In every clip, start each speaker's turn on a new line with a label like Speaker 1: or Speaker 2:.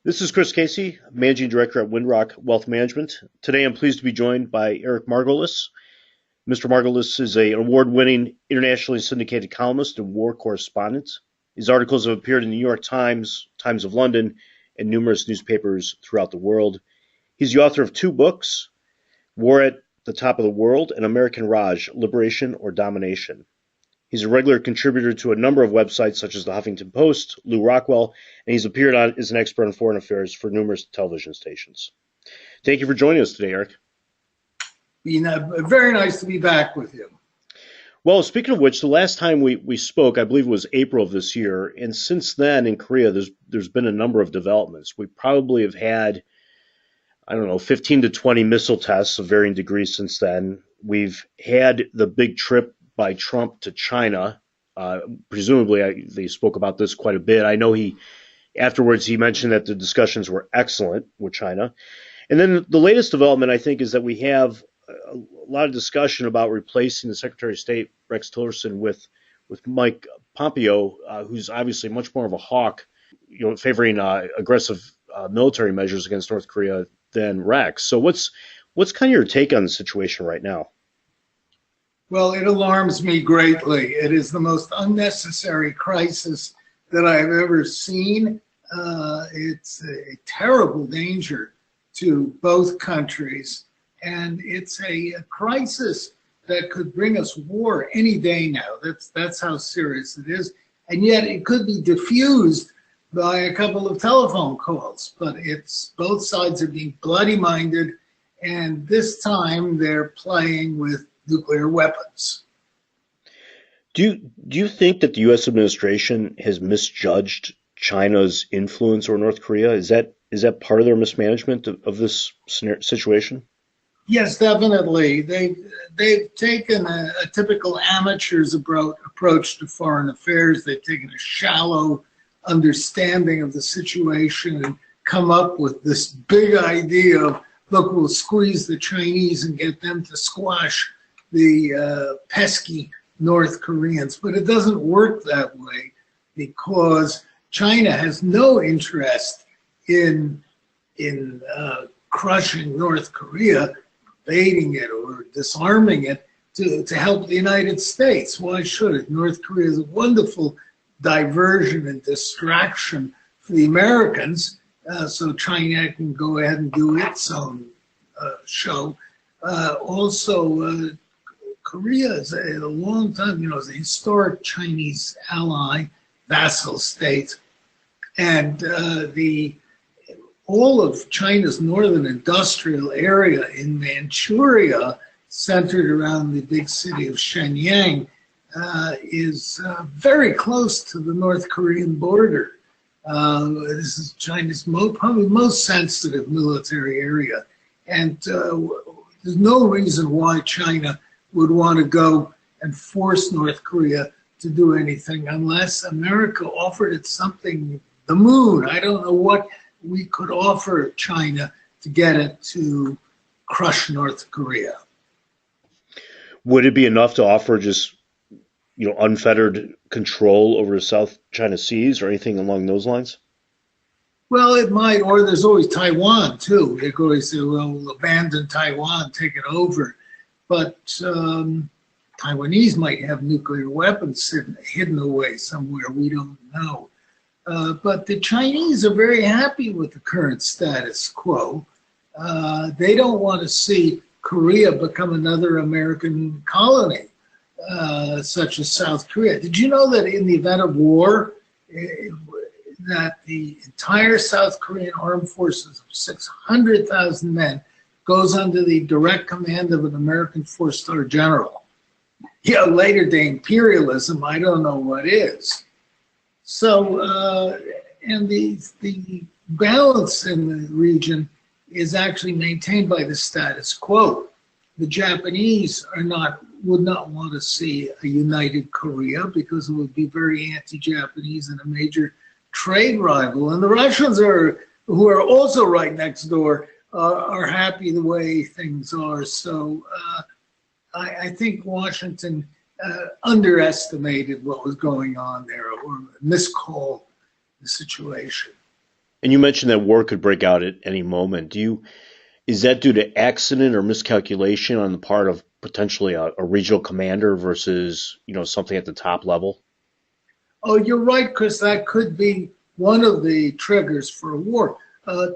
Speaker 1: This is Chris Casey, Managing Director at WindRock Wealth Management. Today I'm pleased to be joined by Eric Margolis. Mr. Margolis is an award-winning, internationally syndicated columnist and war correspondent. His articles have appeared in the New York Times, Times of London, and numerous newspapers throughout the world. He's the author of two books, War at the Top of the World and American Raj, Liberation or Domination. He's a regular contributor to a number of websites such as the Huffington Post, Lew Rockwell, and he's appeared on as an expert on foreign affairs for numerous television stations. Thank you for joining us today, Eric.
Speaker 2: Very nice to be back with you.
Speaker 1: Well, speaking of which, the last time we spoke, I believe it was April of this year, and since then in Korea, there's been a number of developments. We probably have had, 15 to 20 missile tests of varying degrees since then. We've had the big trip by Trump to China. Presumably, they spoke about this quite a bit. I know afterwards he mentioned that the discussions were excellent with China. And then the latest development, I think, is that we have a lot of discussion about replacing the Secretary of State, Rex Tillerson, with Mike Pompeo, who's obviously much more of a hawk, favoring aggressive military measures against North Korea than Rex. So what's kind of your take on the situation right now?
Speaker 2: Well, it alarms me greatly. It is the most unnecessary crisis that I have ever seen. It's a terrible danger to both countries, and it's a crisis that could bring us war any day now. That's how serious it is, and yet it could be diffused by a couple of telephone calls. But both sides are being bloody-minded, and this time they're playing with nuclear weapons.
Speaker 1: Do you think that the U.S. administration has misjudged China's influence over North Korea? Is that part of their mismanagement of this situation?
Speaker 2: Yes, definitely. They've taken a typical amateur's approach to foreign affairs. They've taken a shallow understanding of the situation and come up with this big idea of, look, we'll squeeze the Chinese and get them to squash the pesky North Koreans. But it doesn't work that way, because China has no interest in crushing North Korea, invading it or disarming it to help the United States. Why should it? North Korea is a wonderful diversion and distraction for the Americans, so China can go ahead and do its own show. Also, Korea is a long time, is a historic Chinese ally, vassal state, and all of China's northern industrial area in Manchuria, centered around the big city of Shenyang, is very close to the North Korean border. This is China's probably most sensitive military area, and there's no reason why China would want to go and force North Korea to do anything unless America offered it something, the moon. I don't know what we could offer China to get it to crush North Korea.
Speaker 1: Would it be enough to offer just, unfettered control over the South China Seas or anything along those lines?
Speaker 2: Well, it might, or there's always Taiwan too. They could always say, well, we'll abandon Taiwan, take it over. But Taiwanese might have nuclear weapons hidden away somewhere, we don't know. But the Chinese are very happy with the current status quo. They don't want to see Korea become another American colony, such as South Korea. Did you know that in the event of war, that the entire South Korean armed forces of 600,000 men goes under the direct command of an American four-star general? Later day imperialism, I don't know what is. So, and the balance in the region is actually maintained by the status quo. The Japanese would not want to see a united Korea because it would be very anti-Japanese and a major trade rival. And the Russians, who are also right next door, are happy the way things are. So I think Washington underestimated what was going on there, or miscalled the situation.
Speaker 1: And you mentioned that war could break out at any moment. Is that due to accident or miscalculation on the part of potentially a regional commander versus, something at the top level?
Speaker 2: Oh, you're right, Chris. That could be one of the triggers for a war.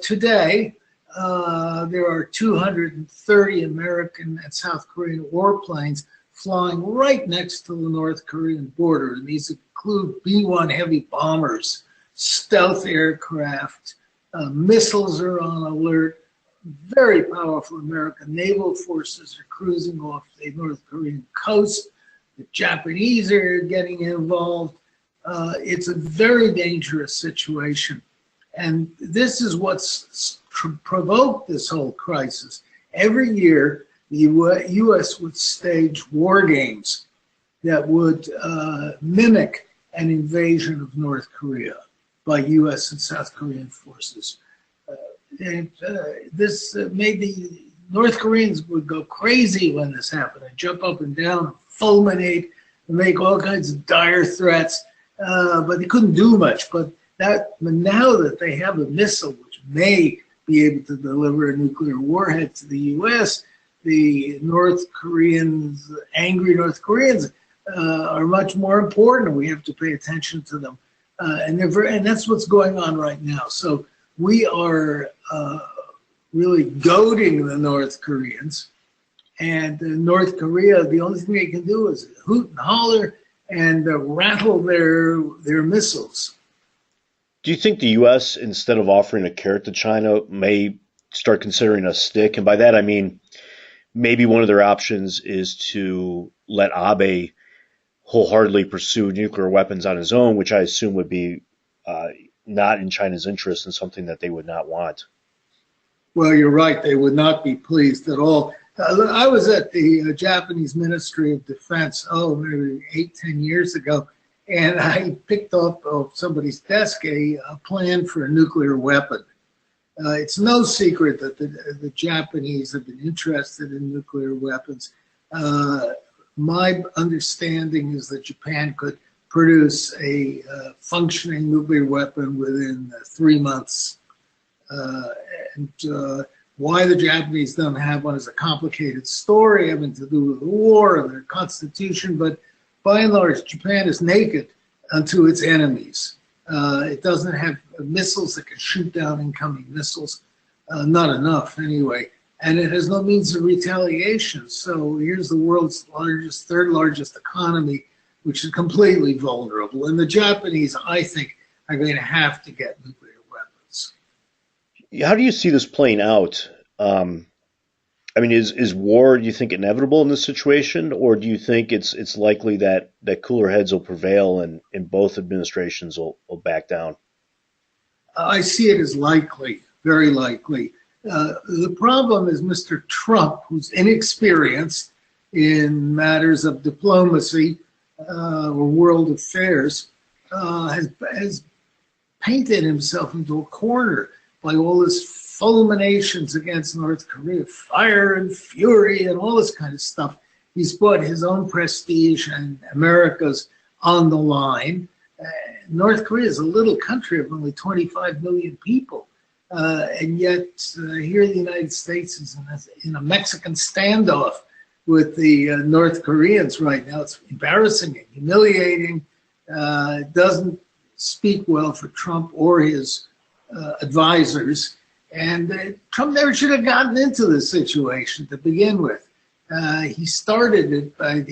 Speaker 2: Today, there are 230 American and South Korean warplanes flying right next to the North Korean border. And these include B-1 heavy bombers, stealth aircraft, missiles are on alert. Very powerful American naval forces are cruising off the North Korean coast. The Japanese are getting involved. It's a very dangerous situation. And this is what's provoked this whole crisis. Every year, the U.S. would stage war games that would mimic an invasion of North Korea by U.S. and South Korean forces. This made the North Koreans would go crazy when this happened and jump up and down, fulminate, and make all kinds of dire threats. But they couldn't do much. But now that they have a missile which may be able to deliver a nuclear warhead to the U.S., the North Koreans, angry North Koreans, are much more important. We have to pay attention to them, and that's what's going on right now. So we are really goading the North Koreans, and North Korea, the only thing they can do is hoot and holler and rattle their missiles.
Speaker 1: Do you think the U.S., instead of offering a carrot to China, may start considering a stick? And by that I mean maybe one of their options is to let Abe wholeheartedly pursue nuclear weapons on his own, which I assume would be not in China's interest and something that they would not want.
Speaker 2: Well, you're right. They would not be pleased at all. I was at the Japanese Ministry of Defense, maybe 8-10 years ago, and I picked up off somebody's desk a plan for a nuclear weapon. It's no secret that the Japanese have been interested in nuclear weapons. My understanding is that Japan could produce a functioning nuclear weapon within 3 months. Why the Japanese don't have one is a complicated story having to do with the war and their constitution, but by and large, Japan is naked unto its enemies. It doesn't have missiles that can shoot down incoming missiles, not enough anyway, and it has no means of retaliation. So here's the world's third largest economy, which is completely vulnerable. And the Japanese, I think, are going to have to get nuclear weapons.
Speaker 1: How do you see this playing out? I mean, is war, do you think, inevitable in this situation, or do you think it's likely that cooler heads will prevail and both administrations will back down?
Speaker 2: I see it as likely, very likely. The problem is Mr. Trump, who's inexperienced in matters of diplomacy or world affairs, has painted himself into a corner by all his fulminations against North Korea, fire and fury and all this kind of stuff. He's put his own prestige and America's on the line. North Korea is a little country of only 25 million people. And yet here in the United States is in a Mexican standoff with the North Koreans right now. It's embarrassing and humiliating. It doesn't speak well for Trump or his advisors. And Trump never should have gotten into this situation to begin with. He started it by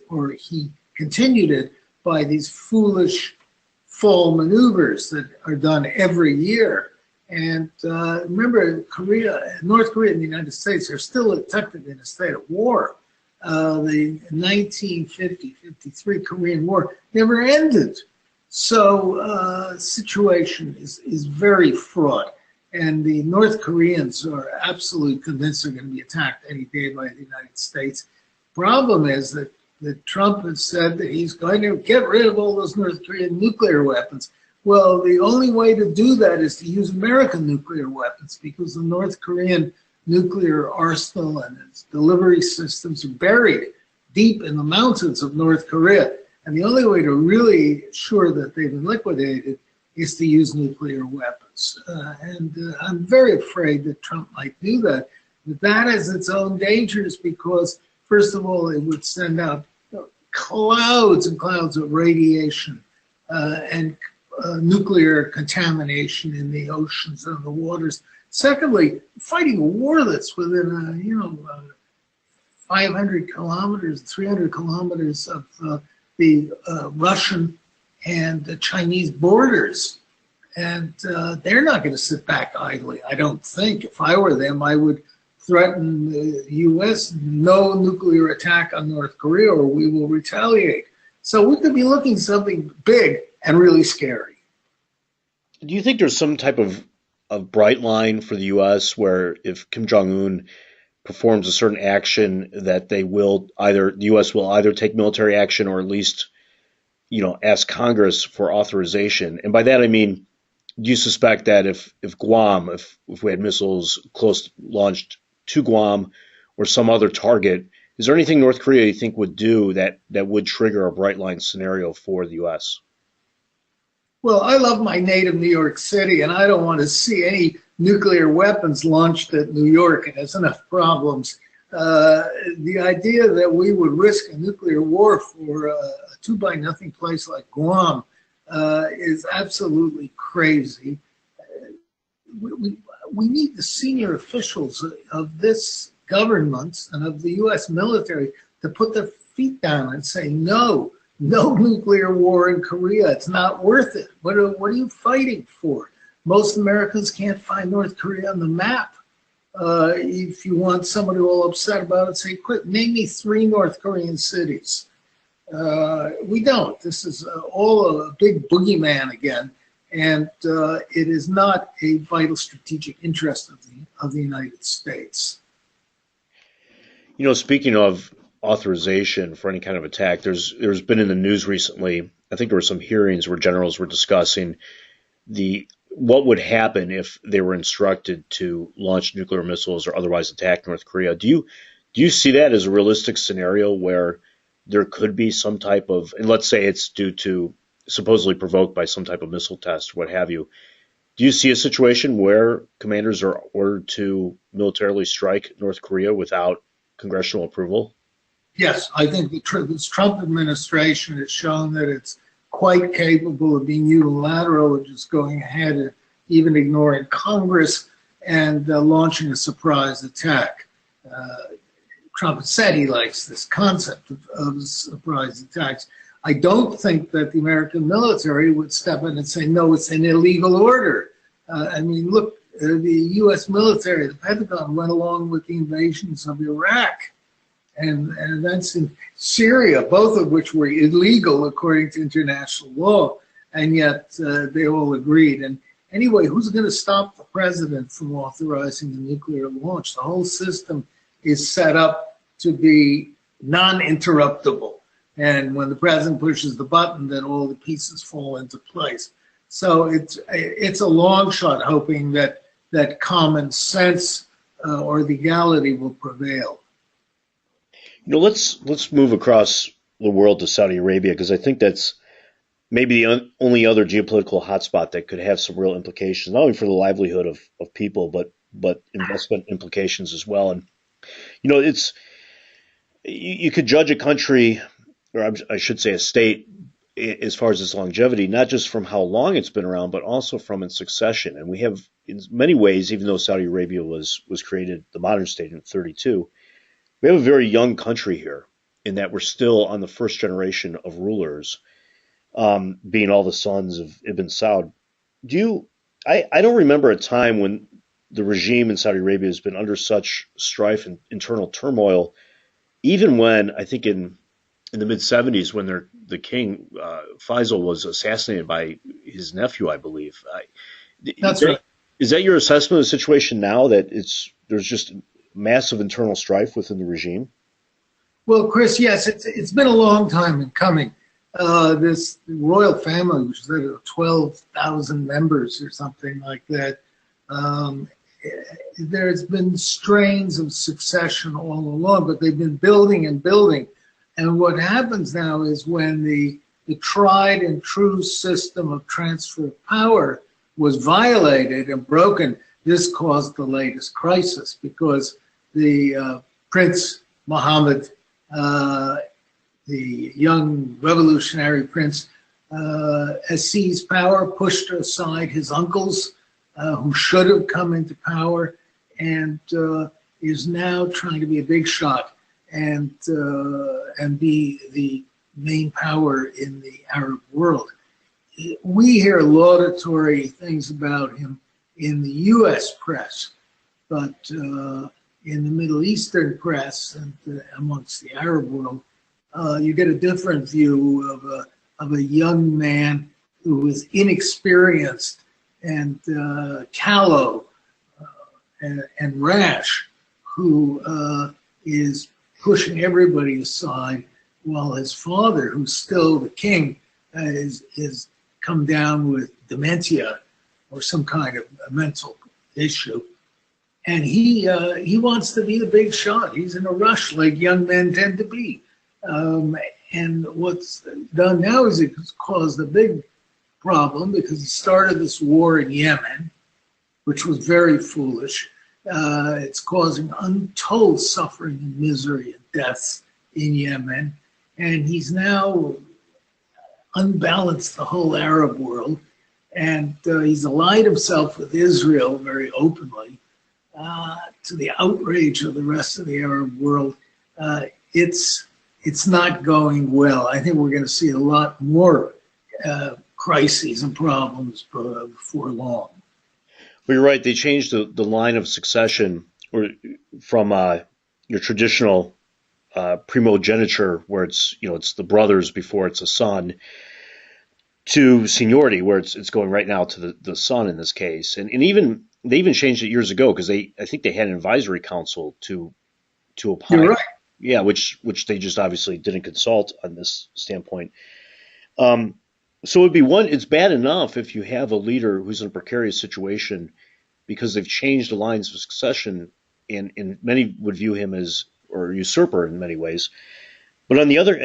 Speaker 2: or he continued it by these foolish fall maneuvers that are done every year. And remember, North Korea and the United States are still technically in a state of war. The 1950-53 Korean War never ended. So the situation is very fraught. And the North Koreans are absolutely convinced they're going to be attacked any day by the United States. Problem is that Trump has said that he's going to get rid of all those North Korean nuclear weapons. Well, the only way to do that is to use American nuclear weapons, because the North Korean nuclear arsenal and its delivery systems are buried deep in the mountains of North Korea. And the only way to really ensure that they've been liquidated is to use nuclear weapons. I'm very afraid that Trump might do that. But that has its own dangers because, first of all, it would send out clouds and clouds of radiation and nuclear contamination in the oceans and the waters. Secondly, fighting a war that's within, 500 kilometers, 300 kilometers of the Russian and the Chinese borders. And they're not going to sit back idly, I don't think. If I were them, I would threaten the U.S. no nuclear attack on North Korea or we will retaliate. So we could be looking at something big and really scary.
Speaker 1: Do you think there's some type of bright line for the U.S. where if Kim Jong-un performs a certain action that the U.S. will either take military action or at least, ask Congress for authorization? And by that I mean, do you suspect that if Guam, if we had missiles launched to Guam or some other target, is there anything North Korea you think would do that would trigger a bright line scenario for the U.S.?
Speaker 2: Well, I love my native New York City, and I don't want to see any nuclear weapons launched at New York. It has enough problems. The idea that we would risk a nuclear war for a 2-by-nothing place like Guam is absolutely crazy. We need the senior officials of this government and of the U.S. military to put their feet down and say, no nuclear war in Korea. It's not worth it. What are you fighting for? Most Americans can't find North Korea on the map. If you want somebody all upset about it, say, quick, name me 3 North Korean cities. We don't. This is all a big boogeyman again. And it is not a vital strategic interest of the United States.
Speaker 1: Speaking of authorization for any kind of attack, there's been in the news recently, I think there were some hearings where generals were discussing what would happen if they were instructed to launch nuclear missiles or otherwise attack North Korea. Do you see that as a realistic scenario where there could be some type of, and let's say it's due to supposedly provoked by some type of missile test, what have you. Do you see a situation where commanders are ordered to militarily strike North Korea without congressional approval?
Speaker 2: Yes, I think this Trump administration has shown that it's quite capable of being unilateral and just going ahead and even ignoring Congress and launching a surprise attack. Trump said he likes this concept of surprise attacks. I don't think that the American military would step in and say, no, it's an illegal order. Look, the U.S. military, the Pentagon, went along with the invasions of Iraq and events in Syria, both of which were illegal according to international law, and yet they all agreed. And anyway, who's going to stop the president from authorizing the nuclear launch? The whole system is set up to be non-interruptible. And when the president pushes the button, then all the pieces fall into place. So it's a long shot hoping that common sense or legality will prevail.
Speaker 1: Let's move across the world to Saudi Arabia, because I think that's maybe the only other geopolitical hotspot that could have some real implications, not only for the livelihood of people, but investment implications as well. And you could judge a country, or I should say a state, as far as its longevity, not just from how long it's been around, but also from its succession. And we have, in many ways, even though Saudi Arabia was created, the modern state, in 1932, we have a very young country here, in that we're still on the first generation of rulers, being all the sons of Ibn Saud. I don't remember a time when the regime in Saudi Arabia has been under such strife and internal turmoil, even when, I think in the mid-'70s, when the king, Faisal, was assassinated by his nephew, I believe.
Speaker 2: That's right.
Speaker 1: Is that your assessment of the situation now, that there's just massive internal strife within the regime?
Speaker 2: Well, Chris, yes, it's been a long time in coming. This royal family, which is 12,000 members or something like that, there's been strains of succession all along, but they've been building and building. And what happens now is when the the tried and true system of transfer of power was violated and broken, this caused the latest crisis because the Prince Mohammed, the young revolutionary prince, has seized power, pushed aside his uncles who should have come into power, and is now trying to be a big shot and be the main power in the Arab world. We hear laudatory things about him in the U.S. press, but in the Middle Eastern press and amongst the Arab world, you get a different view of a young man who is inexperienced and callow and rash, who is pushing everybody aside, while his father, who's still the king, is come down with dementia or some kind of a mental issue. And he wants to be the big shot. He's in a rush like young men tend to be. And what's done now is it's caused a big problem because he started this war in Yemen, which was very foolish. It's causing untold suffering and misery and deaths in Yemen. And he's now unbalanced the whole Arab world. And he's allied himself with Israel very openly, to the outrage of the rest of the Arab world. It's not going well. I think we're going to see a lot more crises and problems before long.
Speaker 1: Well, you're right. They changed the line of succession from your traditional primogeniture, where it's the brothers before it's a son, to seniority, where it's going right now to the son in this case. And even they even changed it years ago because I think they had an advisory council to apply.
Speaker 2: You're right.
Speaker 1: Yeah, which they just obviously didn't consult on this standpoint. So it's bad enough if you have a leader who's in a precarious situation because they've changed the lines of succession, and many would view him as or usurper in many ways. But on the other,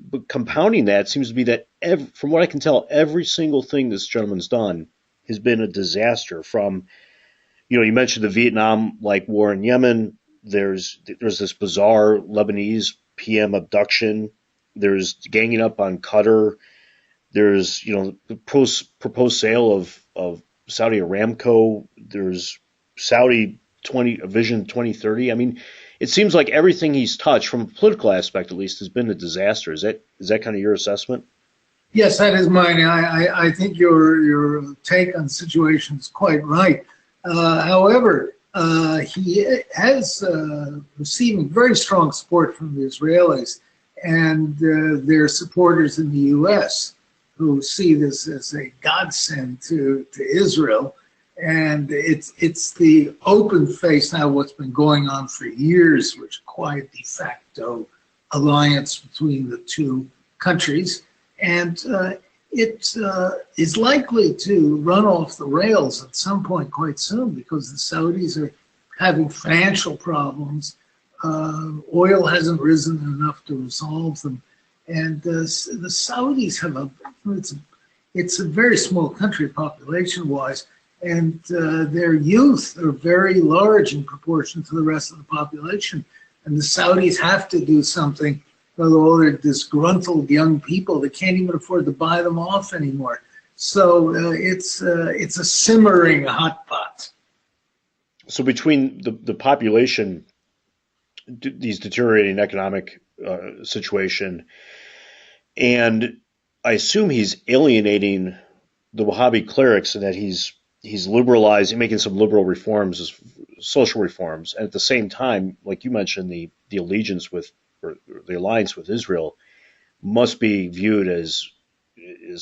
Speaker 1: but compounding that seems to be that from what I can tell, every single thing this gentleman's done has been a disaster. From, you mentioned the Vietnam-like war in Yemen. There's this bizarre Lebanese PM abduction. There's ganging up on Qatar. There's the proposed sale of Saudi Aramco. There's Saudi Vision 2030. I mean, it seems like everything he's touched, from a political aspect at least, has been a disaster. Is that kind of your assessment?
Speaker 2: Yes, that is mine. I think your take on the situation is quite right. However, he has receiving very strong support from the Israelis and their supporters in the U.S., who see this as a godsend to Israel. And it's the open face now, what's been going on for years, which quiet de facto alliance between the two countries. And it is likely to run off the rails at some point quite soon because the Saudis are having financial problems. Oil hasn't risen enough to resolve them. And the Saudis have it's a very small country population-wise, and their youth are very large in proportion to the rest of the population. And the Saudis have to do something with all their disgruntled young people. They can't even afford to buy them off anymore. So it's a simmering hot pot.
Speaker 1: So between the population, these deteriorating economic situation, and I assume he's alienating the Wahhabi clerics, and that he's liberalizing, making some liberal reforms, social reforms, and at the same time, like you mentioned, the allegiance with, or the alliance with Israel must be viewed as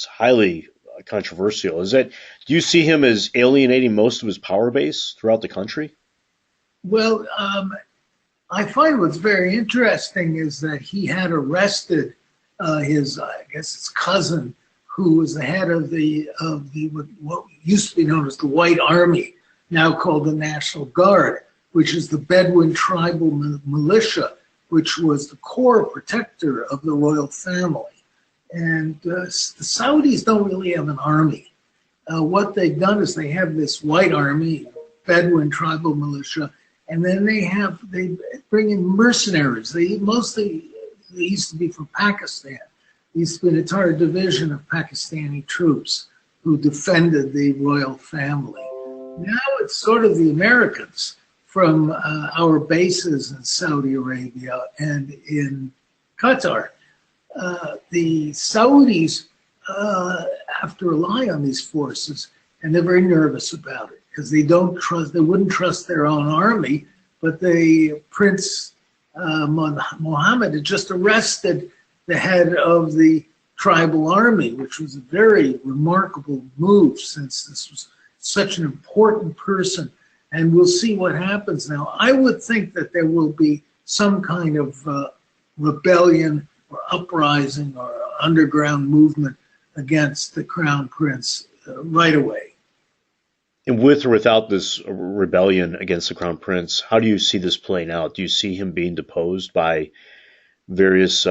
Speaker 1: highly controversial. Do you see him as alienating most of his power base throughout the country?
Speaker 2: Well, I find what's very interesting is that he had arrested his cousin, who was the head of what used to be known as the White Army, now called the National Guard, which is the Bedouin tribal militia, which was the core protector of the royal family. And the Saudis don't really have an army. What they've done is they have this white army, Bedouin tribal militia, and then they bring in mercenaries. They used to be from Pakistan. There used to be an entire division of Pakistani troops who defended the royal family. Now it's sort of the Americans from our bases in Saudi Arabia and in Qatar. The Saudis have to rely on these forces, and they're very nervous about it because they wouldn't trust their own army. But Prince Mohammed had just arrested the head of the tribal army, which was a very remarkable move since this was such an important person. And we'll see what happens now. I would think that there will be some kind of rebellion or uprising or underground movement against the crown prince right away.
Speaker 1: And with or without this rebellion against the crown prince, how do you see this playing out? Do you see him being deposed by various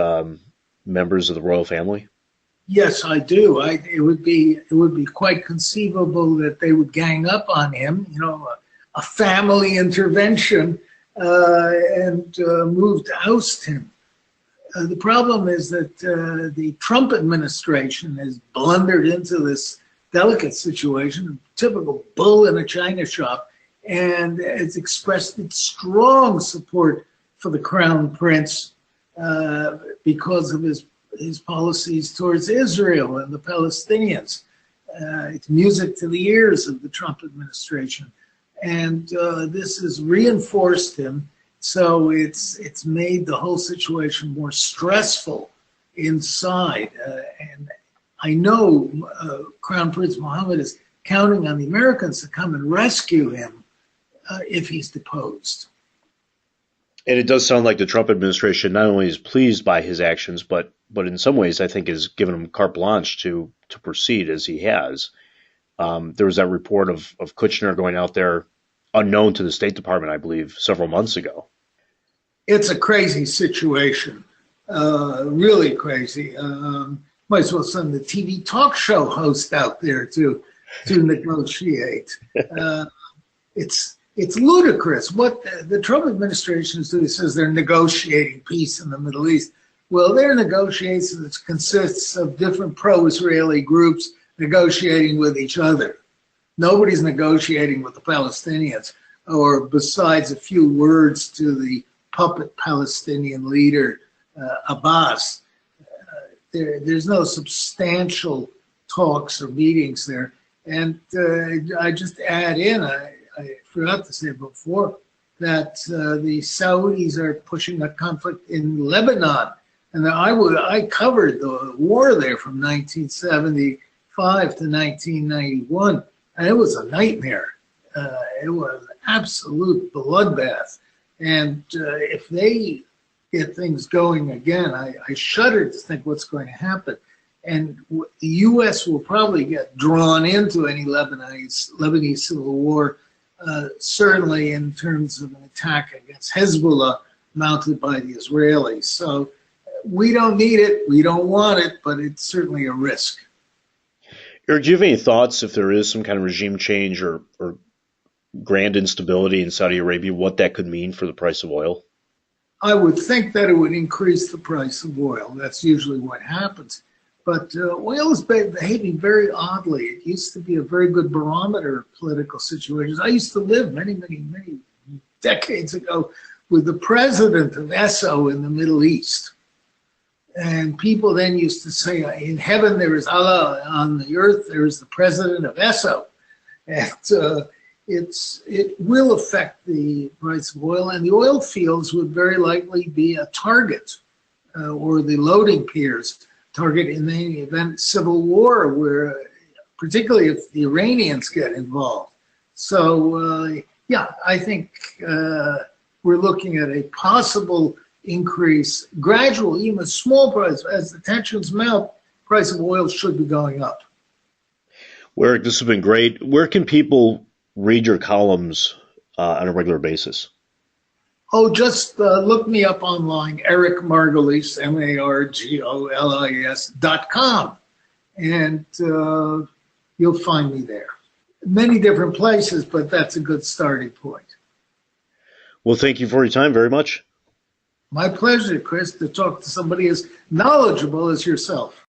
Speaker 1: members of the royal family?
Speaker 2: Yes, I do. It would be quite conceivable that they would gang up on him, a family intervention, and move to oust him. The problem is that the Trump administration has blundered into this delicate situation, typical bull in a china shop, and has expressed its strong support for the crown prince because of his policies towards Israel and the Palestinians. It's music to the ears of the Trump administration. And this has reinforced him. So it's made the whole situation more stressful inside. And I know Crown Prince Mohammed is counting on the Americans to come and rescue him if he's deposed.
Speaker 1: And it does sound like the Trump administration not only is pleased by his actions, but in some ways I think has given him carte blanche to proceed as he has. There was that report of Kushner going out there unknown to the State Department, I believe, several months ago.
Speaker 2: It's a crazy situation, really crazy. Might as well send the TV talk show host out there to negotiate. It's ludicrous. What the Trump administration is doing, says they're negotiating peace in the Middle East. Well, their negotiations consists of different pro-Israeli groups negotiating with each other. Nobody's negotiating with the Palestinians, or besides a few words to the puppet Palestinian leader, Abbas. There's no substantial talks or meetings there. And I just add in, I forgot to say before, that the Saudis are pushing a conflict in Lebanon. And I covered the war there from 1975 to 1991. And it was a nightmare. It was an absolute bloodbath. And if they get things going again, I shudder to think what's going to happen. And the U.S. will probably get drawn into any Lebanese civil war, certainly in terms of an attack against Hezbollah mounted by the Israelis. So we don't need it, we don't want it, but it's certainly a risk.
Speaker 1: Eric, do you have any thoughts if there is some kind of regime change or grand instability in Saudi Arabia, what that could mean for the price of oil?
Speaker 2: I would think that it would increase the price of oil. That's usually what happens. But oil is behaving very oddly. It used to be a very good barometer of political situations. I used to live many decades ago with the president of ESSO in the Middle East. And people then used to say, in heaven there is Allah, on the earth there is the president of ESSO. And it will affect the price of oil, and the oil fields would very likely be a target, or the loading piers target in the event civil war, where particularly if the Iranians get involved. So yeah, I think we're looking at a possible increase, gradual, even a small price. As the tensions melt, price of oil should be going up.
Speaker 1: Well, Eric, this has been great. Where can people read your columns on a regular basis?
Speaker 2: Oh, just look me up online, Eric Margolis, Margolis.com, and you'll find me there. Many different places, but that's a good starting point.
Speaker 1: Well, thank you for your time very much.
Speaker 2: My pleasure, Chris, to talk to somebody as knowledgeable as yourself.